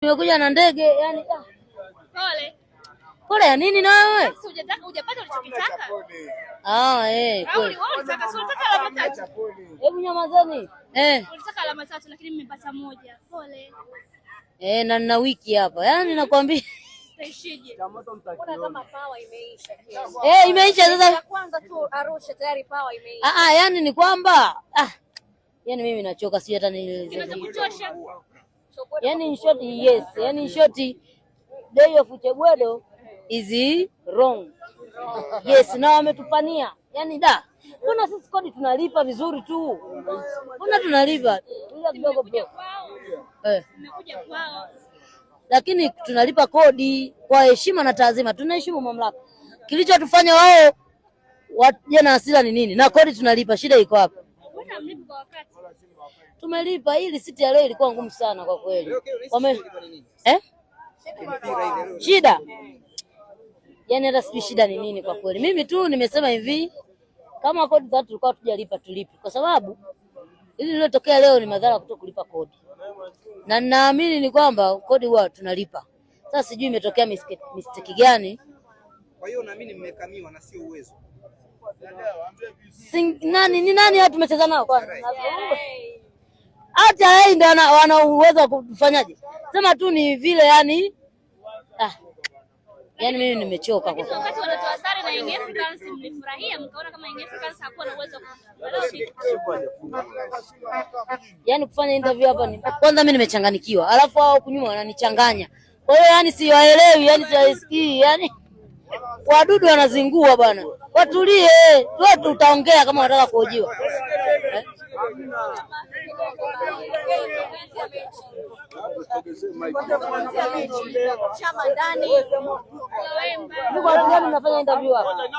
Nimekuja na ndege yani. Pole. Pole ya nini na wewe? Hujapata ulichokitaka? Kweli. Unataka alama 3. Hebu nyamazeni. Unataka alama 3 lakini mmepata moja. Pole. Na nina wiki hapa. Yaani nakwambia. Taishije? Kuna kama power imeisha. Imeisha sasa. Ya kwanza tu Arusha tayari power imeisha. Yaani ni kwamba yaani mimi nachoka si hata nieleze. Kinachokuchosha? Yaani in short yes, yaani in short day of Chebwedo is wrong. Yes, na wametupania. Yaani kuna sisi kodi tunalipa vizuri tu. Kuna tunalipa. Tulia kidogo bro. Nimekuja kwao. Lakini tunalipa kodi kwa heshima na taadhima. Tunaheshimu mamlaka. Kilichotufanya wao waje na hasira ni nini? Na kodi tunalipa, shida iko hapa. Mbona mlipo kwa wakati? Tumelipa, ili siti ya leo ilikuwa ngumu sana kwa kweli. Shida. Yaani hata sijui shida ni nini kwa kweli. Mimi tu nimesema hivi, kama kodi za tulikuwa tujalipa tulipe. Kwa sababu ili lilotokea leo ni madhara kuto kulipa kodi. Na ninaamini ni kwamba kodi huwa tunalipa. Sasa sijui imetokea mistake gani. Kwa hiyo naamini mmekamiwa na sio uwezo. Ni nani hata tumecheza nao kwanza? Hata yeye ndio wana uwezo wa kufanyaje? Sema tu ni vile yani yaani mimi nimechoka kwa sababu. Wakati wanatoa sare na Young Africans mlifurahia mkaona kama Young Africans hakuwa na uwezo yaani kufanya interview hapa ni kwanza mimi nimechanganikiwa. Alafu hao huko nyuma wananichanganya. Kwa hiyo yani siwaelewi, yani siwasikii, yani wadudu wanazingua bwana. Watulie, wewe tutaongea kama unataka kuhojiwa. Chama ndani. Niko watu gani mnafanya interview hapa?